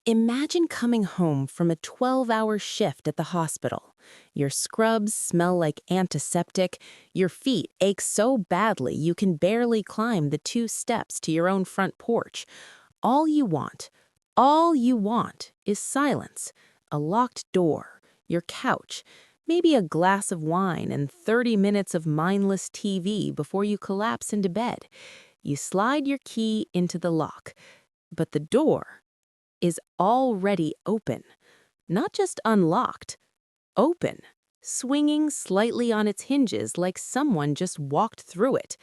Imagine coming home from a 12-hour shift at the hospital. Your scrubs smell like antiseptic, your feet ache so badly you can barely climb the 2 steps to your own front porch. All you want, all you want is silence, a locked door, your couch, maybe a glass of wine and 30 minutes of mindless TV before you collapse into bed. You slide your key into the lock, but the door is already open, not just unlocked, open, swinging slightly on its hinges like someone just walked through it.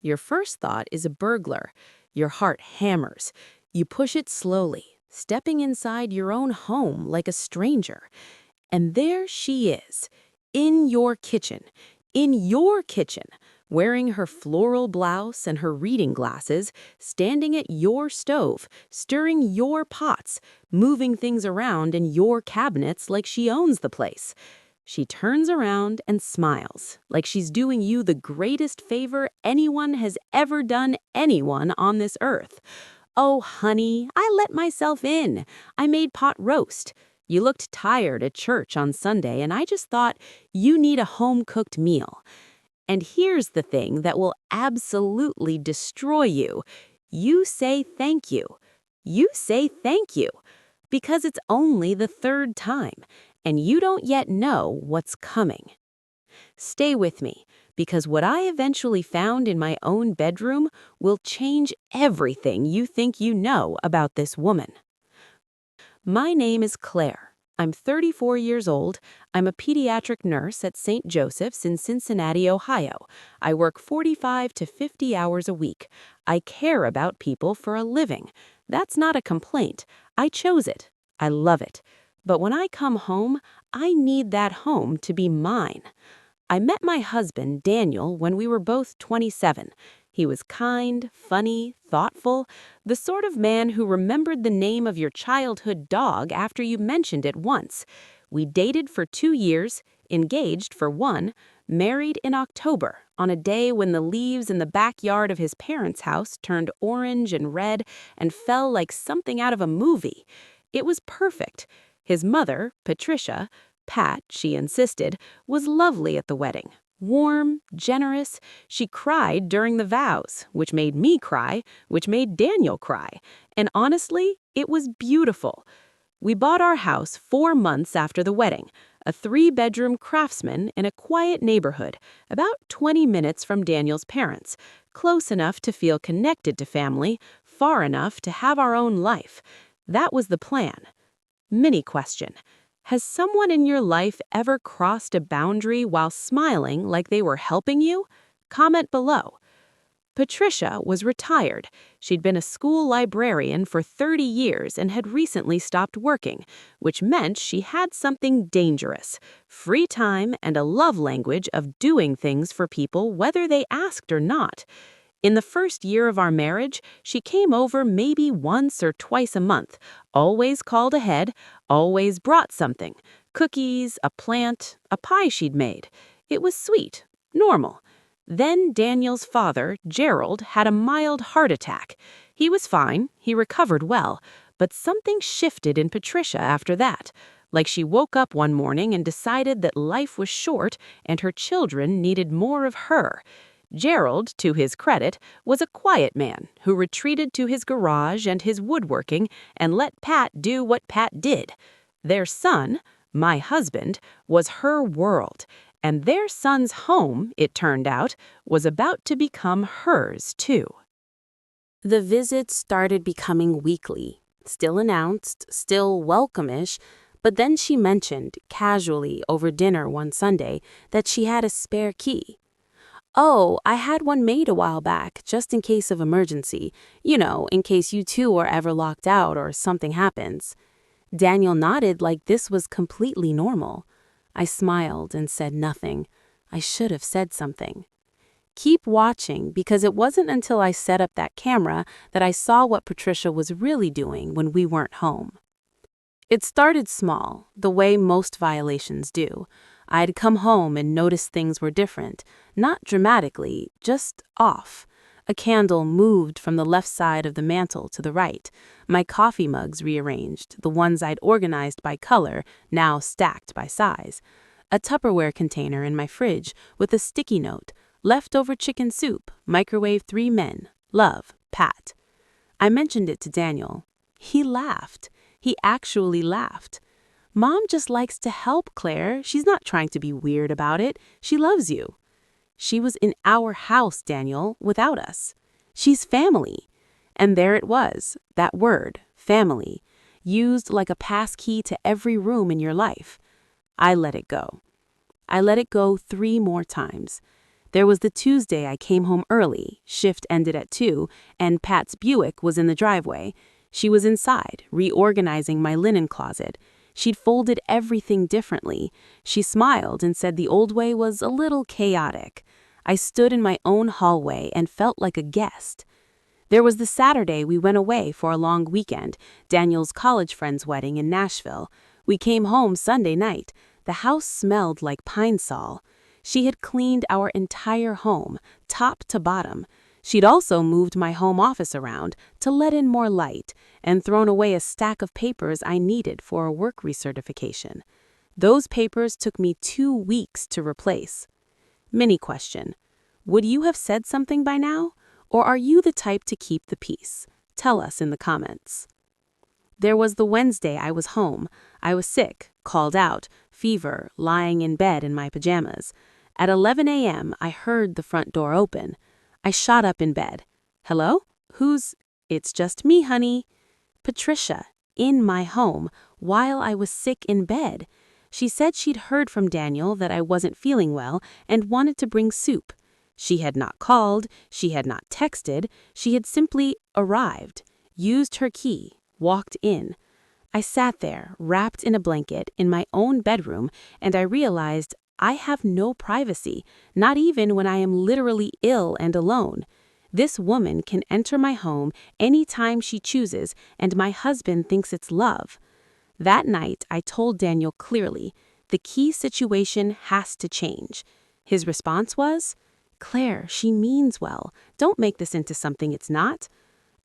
Your first thought is a burglar. Your heart hammers. You push it slowly, stepping inside your own home like a stranger. And there she is, in your kitchen, wearing her floral blouse and her reading glasses, standing at your stove, stirring your pots, moving things around in your cabinets like she owns the place. She turns around and smiles, like she's doing you the greatest favor anyone has ever done anyone on this earth. "Oh, honey, I let myself in. I made pot roast. You looked tired at church on Sunday, and I just thought you need a home-cooked meal." And here's the thing that will absolutely destroy you. You say thank you. You say thank you. Because it's only the third time, and you don't yet know what's coming. Stay with me, because what I eventually found in my own bedroom will change everything you think you know about this woman. My name is Claire. I'm 34 years old. I'm a pediatric nurse at St. Joseph's in Cincinnati, Ohio. I work 45 to 50 hours a week. I care about people for a living. That's not a complaint. I chose it. I love it. But when I come home, I need that home to be mine. I met my husband, Daniel, when we were both 27. He was kind, funny, thoughtful, the sort of man who remembered the name of your childhood dog after you mentioned it once. We dated for 2 years, engaged for 1, married in October, on a day when the leaves in the backyard of his parents' house turned orange and red and fell like something out of a movie. It was perfect. His mother, Patricia, Pat, she insisted, was lovely at the wedding. Warm, generous, she cried during the vows, which made me cry, which made Daniel cry. And honestly, it was beautiful. We bought our house 4 months after the wedding, a 3-bedroom craftsman in a quiet neighborhood, about 20 minutes from Daniel's parents, close enough to feel connected to family, far enough to have our own life. That was the plan. Mini question. Has someone in your life ever crossed a boundary while smiling like they were helping you? Comment below. Patricia was retired. She'd been a school librarian for 30 years and had recently stopped working, which meant she had something dangerous: free time and a love language of doing things for people whether they asked or not. In the first year of our marriage, she came over maybe once or twice a month, always called ahead, always brought something: cookies, a plant, a pie she'd made. It was sweet, normal. Then Daniel's father, Gerald, had a mild heart attack. He was fine, he recovered well, but something shifted in Patricia after that. Like she woke up one morning and decided that life was short and her children needed more of her. Gerald, to his credit, was a quiet man who retreated to his garage and his woodworking and let Pat do what Pat did. Their son, my husband, was her world, and their son's home, it turned out, was about to become hers too. The visits started becoming weekly, still announced, still welcome-ish, but then she mentioned, casually over dinner one Sunday, that she had a spare key. "Oh, I had one made a while back, just in case of emergency. You know, in case you two are ever locked out or something happens." Daniel nodded like this was completely normal. I smiled and said nothing. I should have said something. Keep watching, because it wasn't until I set up that camera that I saw what Patricia was really doing when we weren't home. It started small, the way most violations do. I'd come home and notice things were different, not dramatically, just off. A candle moved from the left side of the mantel to the right, my coffee mugs rearranged, the ones I'd organized by color, now stacked by size. A Tupperware container in my fridge with a sticky note, leftover chicken soup, microwave 3 men, love, Pat. I mentioned it to Daniel. He laughed. He actually laughed. Mom just likes to help, Claire. She's not trying to be weird about it. She loves you. She was in our house, Daniel, without us. She's family. And there it was, that word, family, used like a passkey to every room in your life. I let it go. I let it go 3 more times. There was the Tuesday I came home early, shift ended at 2, and Pat's Buick was in the driveway. She was inside, reorganizing my linen closet. She'd folded everything differently. She smiled and said the old way was a little chaotic. I stood in my own hallway and felt like a guest. There was the Saturday we went away for a long weekend, Daniel's college friend's wedding in Nashville. We came home Sunday night. The house smelled like pine sol. She had cleaned our entire home, top to bottom. She'd also moved my home office around to let in more light and thrown away a stack of papers I needed for a work recertification. Those papers took me 2 weeks to replace. Mini question. Would you have said something by now? Or are you the type to keep the peace? Tell us in the comments. There was the Wednesday I was home. I was sick, called out, fever, lying in bed in my pajamas. At 11 a.m., I heard the front door open. I shot up in bed. Hello? Who's? It's just me, honey. Patricia, in my home, while I was sick in bed. She said she'd heard from Daniel that I wasn't feeling well and wanted to bring soup. She had not called, she had not texted, she had simply arrived, used her key, walked in. I sat there, wrapped in a blanket, in my own bedroom, and I realized I have no privacy, not even when I am literally ill and alone. This woman can enter my home any time she chooses, and my husband thinks it's love. That night, I told Daniel clearly, the key situation has to change. His response was, Claire, she means well. Don't make this into something it's not.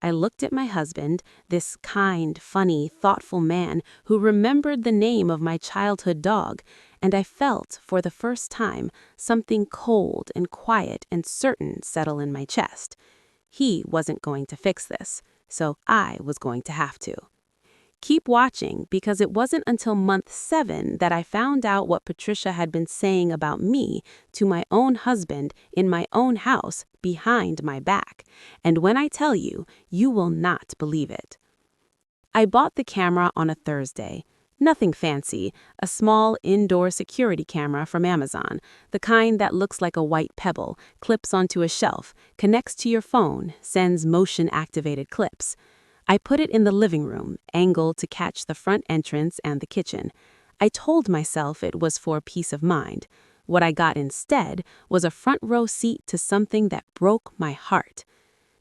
I looked at my husband, this kind, funny, thoughtful man who remembered the name of my childhood dog, and I felt, for the first time, something cold and quiet and certain settle in my chest. He wasn't going to fix this, so I was going to have to. Keep watching, because it wasn't until month 7 that I found out what Patricia had been saying about me to my own husband in my own house behind my back. And when I tell you, you will not believe it. I bought the camera on a Thursday. Nothing fancy, a small indoor security camera from Amazon, the kind that looks like a white pebble, clips onto a shelf, connects to your phone, sends motion-activated clips. I put it in the living room, angled to catch the front entrance and the kitchen. I told myself it was for peace of mind. What I got instead was a front row seat to something that broke my heart.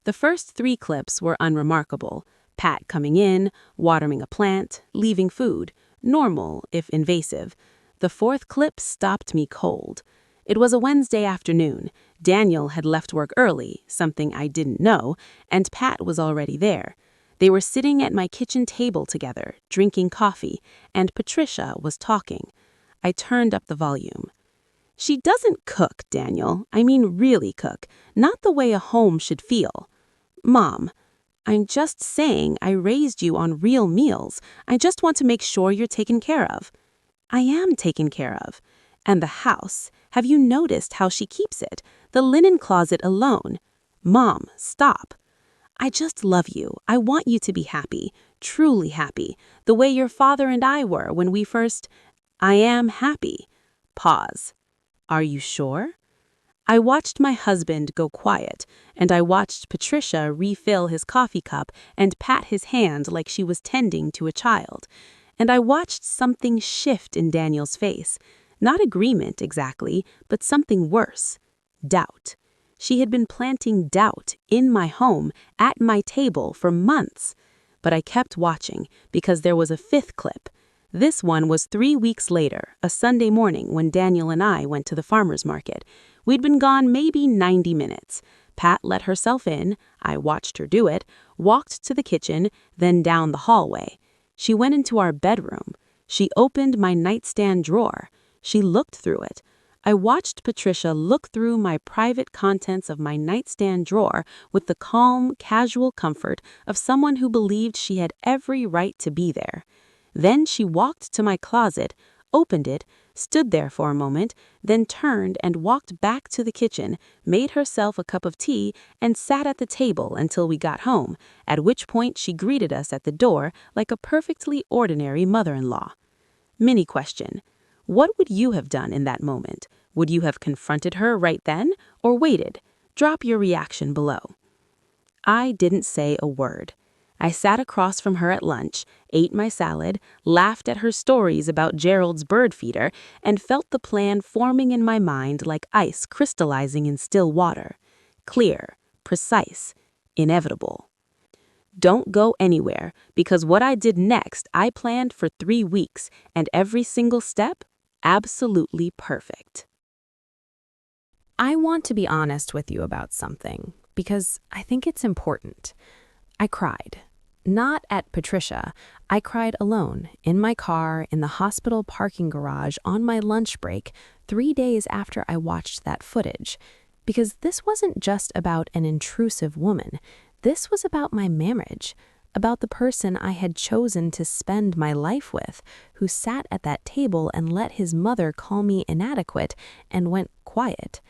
The first 3 clips were unremarkable. Pat coming in, watering a plant, leaving food. Normal, if invasive. The 4th clip stopped me cold. It was a Wednesday afternoon. Daniel had left work early, something I didn't know, and Pat was already there. They were sitting at my kitchen table together, drinking coffee, and Patricia was talking. I turned up the volume. She doesn't cook, Daniel. I mean really cook, not the way a home should feel. Mom, I'm just saying I raised you on real meals. I just want to make sure you're taken care of. I am taken care of. And the house, have you noticed how she keeps it? The linen closet alone. Mom, stop. I just love you. I want you to be happy, truly happy, the way your father and I were when we first... I am happy. Pause. Are you sure? I watched my husband go quiet, and I watched Patricia refill his coffee cup and pat his hand like she was tending to a child. And I watched something shift in Daniel's face. Not agreement exactly, but something worse. Doubt. She had been planting doubt in my home, at my table, for months. But I kept watching, because there was a 5th clip. This one was 3 weeks later, a Sunday morning when Daniel and I went to the farmer's market. We'd been gone maybe 90 minutes. Pat let herself in, I watched her do it, walked to the kitchen, then down the hallway. She went into our bedroom. She opened my nightstand drawer. She looked through it. I watched Patricia look through my private contents of my nightstand drawer with the calm, casual comfort of someone who believed she had every right to be there. Then she walked to my closet, opened it, stood there for a moment, then turned and walked back to the kitchen, made herself a cup of tea, and sat at the table until we got home, at which point she greeted us at the door like a perfectly ordinary mother-in-law. Mini question. What would you have done in that moment? Would you have confronted her right then or waited? Drop your reaction below. I didn't say a word. I sat across from her at lunch, ate my salad, laughed at her stories about Gerald's bird feeder, and felt the plan forming in my mind like ice crystallizing in still water. Clear, precise, inevitable. Don't go anywhere, because what I did next I planned for 3 weeks, and every single step, absolutely perfect. I want to be honest with you about something, because I think it's important. I cried. Not at Patricia. I cried alone, in my car, in the hospital parking garage, on my lunch break, 3 days after I watched that footage. Because this wasn't just about an intrusive woman. This was about my marriage, about the person I had chosen to spend my life with, who sat at that table and let his mother call me inadequate and went quiet.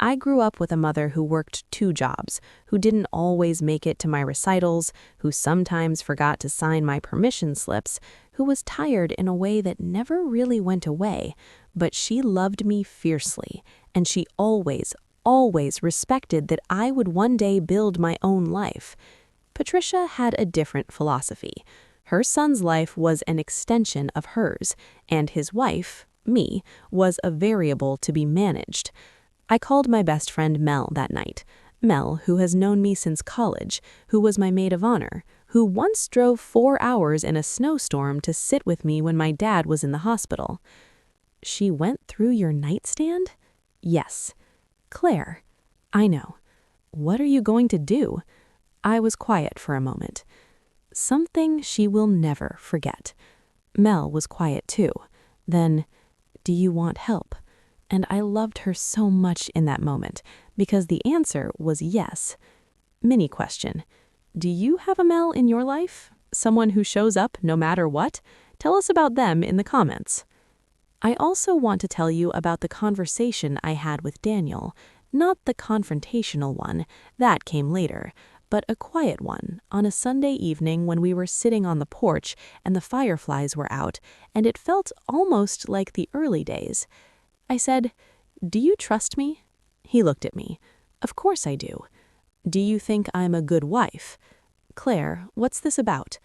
I grew up with a mother who worked 2 jobs, who didn't always make it to my recitals, who sometimes forgot to sign my permission slips, who was tired in a way that never really went away, but she loved me fiercely, and she always respected that I would one day build my own life. Patricia had a different philosophy. Her son's life was an extension of hers, and his wife, me, was a variable to be managed. I called my best friend Mel that night. Mel, who has known me since college, who was my maid of honor, who once drove 4 hours in a snowstorm to sit with me when my dad was in the hospital. She went through your nightstand? Yes. Claire, I know. What are you going to do? I was quiet for a moment. Something she will never forget. Mel was quiet too. Then, do you want help? And I loved her so much in that moment, because the answer was yes. Mini question. Do you have a Mel in your life? Someone who shows up no matter what? Tell us about them in the comments. I also want to tell you about the conversation I had with Daniel, not the confrontational one, that came later, but a quiet one on a Sunday evening when we were sitting on the porch and the fireflies were out, and it felt almost like the early days. I said, "Do you trust me?" He looked at me. "Of course I do." "Do you think I'm a good wife?" "Claire, what's this about?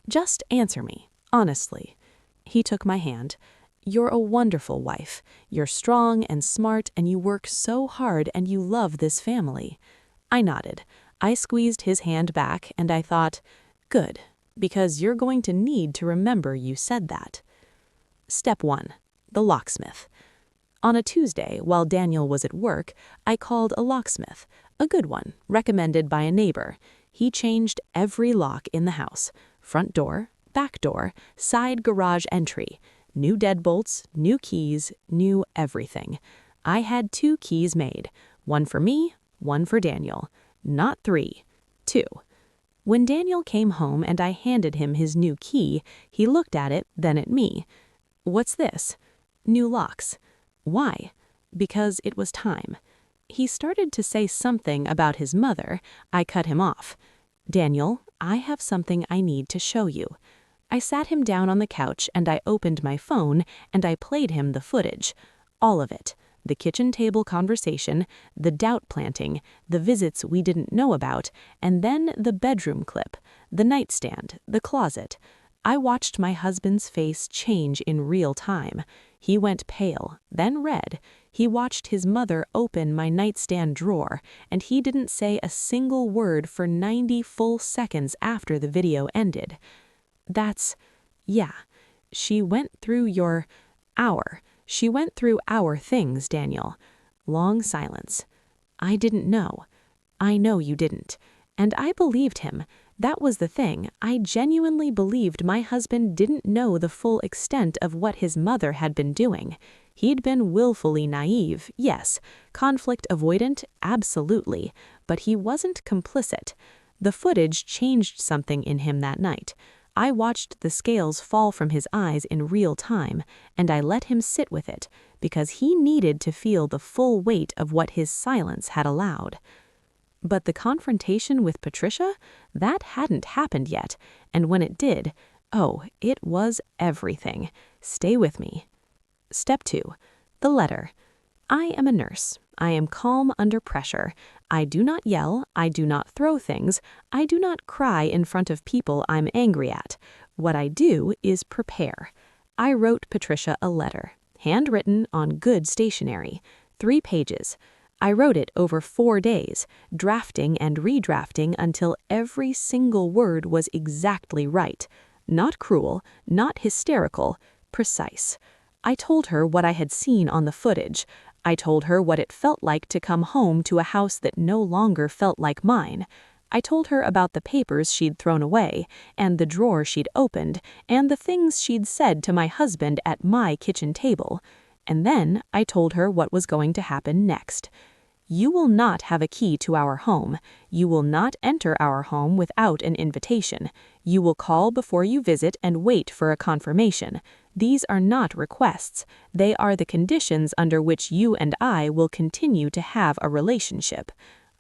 Just answer me, honestly." He took my hand. "You're a wonderful wife. You're strong and smart, and you work so hard, and you love this family." I nodded. I squeezed his hand back, and I thought, good, because you're going to need to remember you said that. Step 1. The locksmith. On a Tuesday, while Daniel was at work, I called a locksmith, a good one, recommended by a neighbor. He changed every lock in the house: front door, back door, side garage entry. New deadbolts, new keys, new everything. I had 2 keys made, one for me, one for Daniel. Not 3, 2. When Daniel came home and I handed him his new key, he looked at it, then at me. "What's this?" "New locks." "Why?" "Because it was time." He started to say something about his mother. I cut him off. "Daniel, I have something I need to show you." I sat him down on the couch and I opened my phone and I played him the footage. All of it. The kitchen table conversation, the doubt planting, the visits we didn't know about, and then the bedroom clip, the nightstand, the closet. I watched my husband's face change in real time. He went pale, then red. He watched his mother open my nightstand drawer, and he didn't say a single word for 90 full seconds after the video ended. Yeah, she went through She went through our things, Daniel. Long silence. I didn't know. I know you didn't. And I believed him. That was the thing. I genuinely believed my husband didn't know the full extent of what his mother had been doing. He'd been willfully naive, yes. Conflict avoidant, absolutely. But he wasn't complicit. The footage changed something in him that night. I watched the scales fall from his eyes in real time, and I let him sit with it, because he needed to feel the full weight of what his silence had allowed. But the confrontation with Patricia, that hadn't happened yet, and when it did, oh, it was everything. Stay with me. Step 2. The letter. I am a nurse. I am calm under pressure. I do not yell. I do not throw things. I do not cry in front of people I'm angry at. What I do is prepare. I wrote Patricia a letter, handwritten on good stationery, 3 pages. I wrote it over 4 days, drafting and redrafting until every single word was exactly right. Not cruel, not hysterical, precise. I told her what I had seen on the footage. I told her what it felt like to come home to a house that no longer felt like mine. I told her about the papers she'd thrown away, and the drawer she'd opened, and the things she'd said to my husband at my kitchen table. And then I told her what was going to happen next. You will not have a key to our home. You will not enter our home without an invitation. You will call before you visit and wait for a confirmation. These are not requests. They are the conditions under which you and I will continue to have a relationship.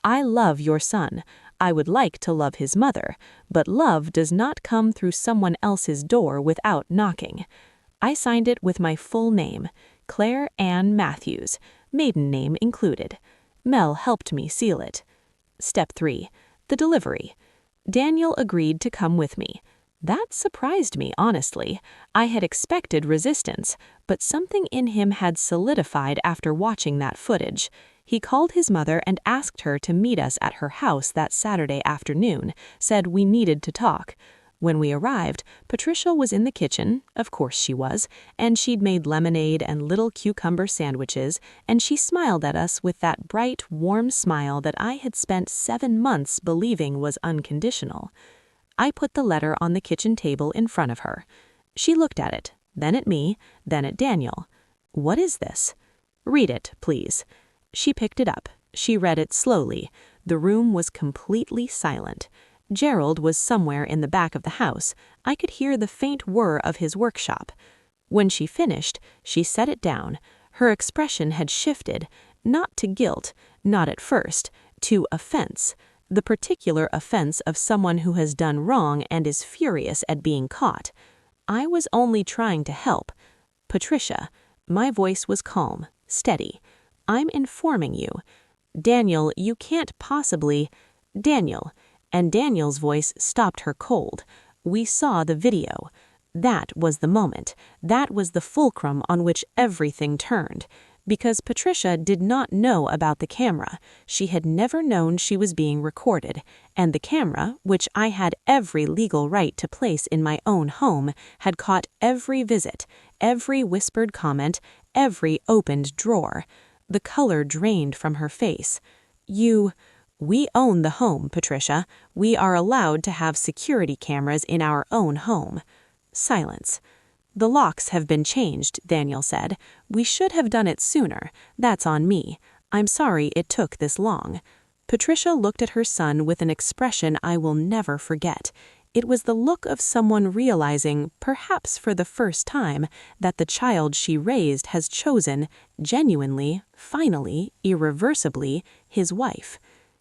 I love your son. I would like to love his mother, but love does not come through someone else's door without knocking. I signed it with my full name, Claire Ann Matthews, maiden name included. Mel helped me seal it. Step 3. The delivery. Daniel agreed to come with me. That surprised me, honestly. I had expected resistance, but something in him had solidified after watching that footage. He called his mother and asked her to meet us at her house that Saturday afternoon, said we needed to talk. When we arrived, Patricia was in the kitchen, of course she was, and she'd made lemonade and little cucumber sandwiches, and she smiled at us with that bright, warm smile that I had spent 7 months believing was unconditional. I put the letter on the kitchen table in front of her. She looked at it, then at me, then at Daniel. What is this? Read it, please. She picked it up. She read it slowly. The room was completely silent. Gerald was somewhere in the back of the house. I could hear the faint whir of his workshop. When she finished, she set it down. Her expression had shifted, not to guilt, not at first, to offense. The particular offense of someone who has done wrong and is furious at being caught. I was only trying to help. Patricia, my voice was calm, steady. I'm informing you. Daniel, you can't possibly... Daniel. And Daniel's voice stopped her cold. We saw the video. That was the moment. That was the fulcrum on which everything turned. Because Patricia did not know about the camera. She had never known she was being recorded. And the camera, which I had every legal right to place in my own home, had caught every visit, every whispered comment, every opened drawer. The color drained from her face. We own the home, Patricia. We are allowed to have security cameras in our own home. Silence. The locks have been changed, Daniel said. We should have done it sooner. That's on me. I'm sorry it took this long. Patricia looked at her son with an expression I will never forget. It was the look of someone realizing, perhaps for the first time, that the child she raised has chosen, genuinely, finally, irreversibly, his wife.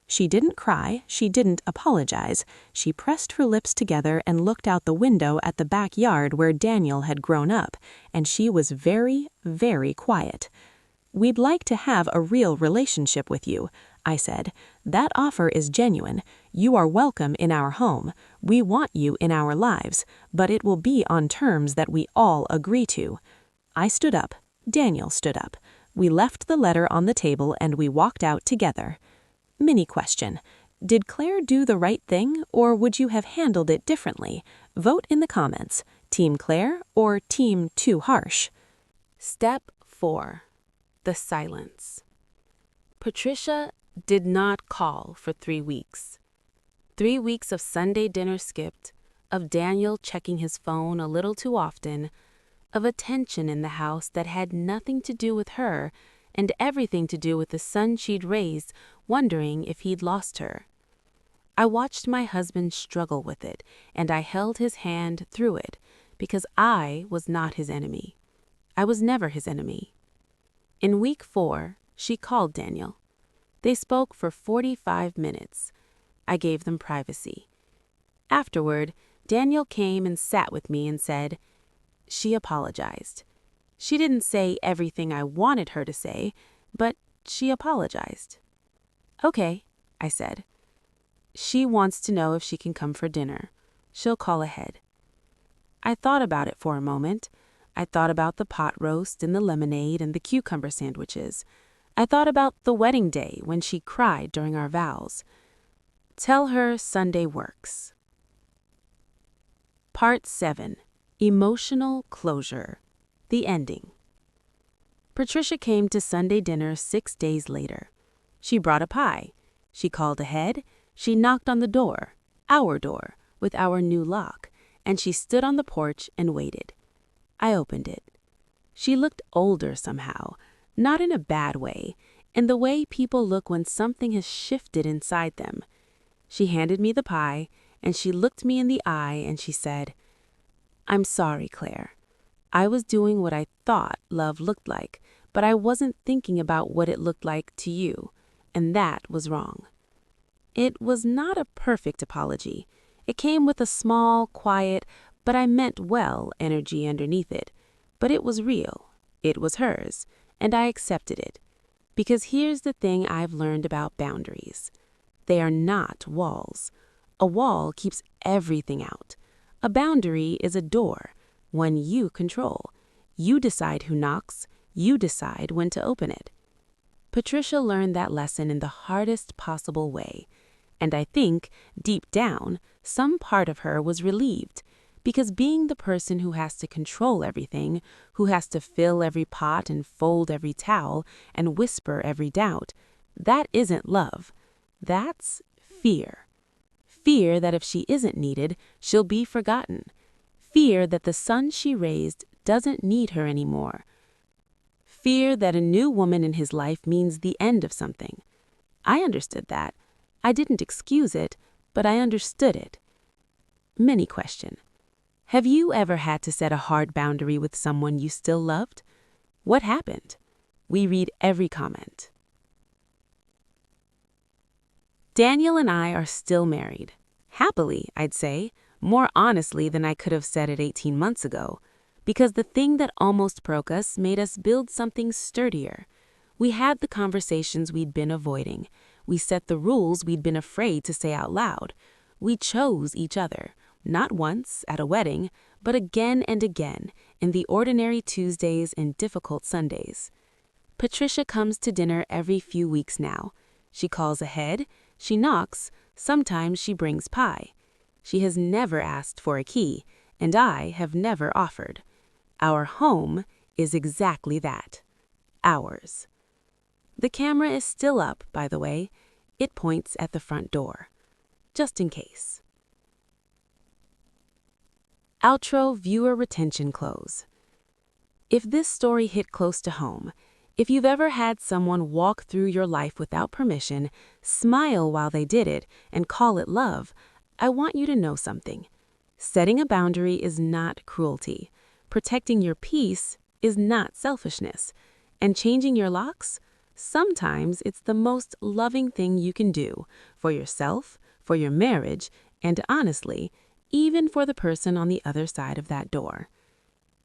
She didn't cry, she didn't apologize. She pressed her lips together and looked out the window at the backyard where Daniel had grown up, and she was very, very quiet. We'd like to have a real relationship with you, I said. That offer is genuine. You are welcome in our home. We want you in our lives, but it will be on terms that we all agree to. I stood up. Daniel stood up. We left the letter on the table and we walked out together. Mini question. Did Claire do the right thing, or would you have handled it differently? Vote in the comments. Team Claire or Team Too Harsh? Step 4. The silence. Patricia did not call for 3 weeks. 3 weeks of Sunday dinner skipped, of Daniel checking his phone a little too often, of a tension in the house that had nothing to do with her and everything to do with the son she'd raised, wondering if he'd lost her. I watched my husband struggle with it, and I held his hand through it, because I was not his enemy. I was never his enemy. In week 4, she called Daniel. They spoke for 45 minutes. I gave them privacy. Afterward, Daniel came and sat with me and said, she apologized. She didn't say everything I wanted her to say, but she apologized. Okay, I said. She wants to know if she can come for dinner. She'll call ahead. I thought about it for a moment. I thought about the pot roast and the lemonade and the cucumber sandwiches. I thought about the wedding day when she cried during our vows. Tell her Sunday works. Part 7. Emotional Closure. The Ending. Patricia came to Sunday dinner 6 days later. She brought a pie. She called ahead. She knocked on the door, our door, with our new lock, and she stood on the porch and waited. I opened it. She looked older somehow, not in a bad way, in the way people look when something has shifted inside them. She handed me the pie, and she looked me in the eye, and she said, I'm sorry, Claire. I was doing what I thought love looked like, but I wasn't thinking about what it looked like to you, and that was wrong. It was not a perfect apology. It came with a small, quiet, but I meant well energy underneath it. But it was real. It was hers, and I accepted it. Because here's the thing I've learned about boundaries. They are not walls. A wall keeps everything out. A boundary is a door, one you control. You decide who knocks. You decide when to open it. Patricia learned that lesson in the hardest possible way. And I think, deep down, some part of her was relieved, because being the person who has to control everything, who has to fill every pot and fold every towel and whisper every doubt, that isn't love. That's fear. Fear that if she isn't needed, she'll be forgotten. Fear that the son she raised doesn't need her anymore. Fear that a new woman in his life means the end of something. I understood that. I didn't excuse it, but I understood it. Mini question. Have you ever had to set a hard boundary with someone you still loved? What happened? We read every comment. Daniel and I are still married. Happily, I'd say, more honestly than I could have said it 18 months ago, because the thing that almost broke us made us build something sturdier. We had the conversations we'd been avoiding. We set the rules we'd been afraid to say out loud. We chose each other, not once at a wedding, but again and again in the ordinary Tuesdays and difficult Sundays. Patricia comes to dinner every few weeks now. She calls ahead, she knocks, sometimes she brings pie. She has never asked for a key, and I have never offered. Our home is exactly that. Ours. The camera is still up, by the way. It points at the front door. Just in case. Outro viewer retention close. If this story hit close to home, if you've ever had someone walk through your life without permission, smile while they did it, and call it love, I want you to know something. Setting a boundary is not cruelty. Protecting your peace is not selfishness. And changing your locks? Sometimes it's the most loving thing you can do for yourself, for your marriage, and honestly, even for the person on the other side of that door.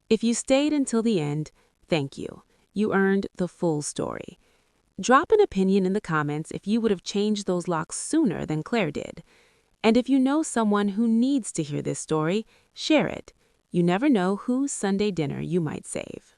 If you stayed until the end, thank you. You earned the full story. Drop an opinion in the comments if you would have changed those locks sooner than Claire did. And if you know someone who needs to hear this story, share it. You never know whose Sunday dinner you might save.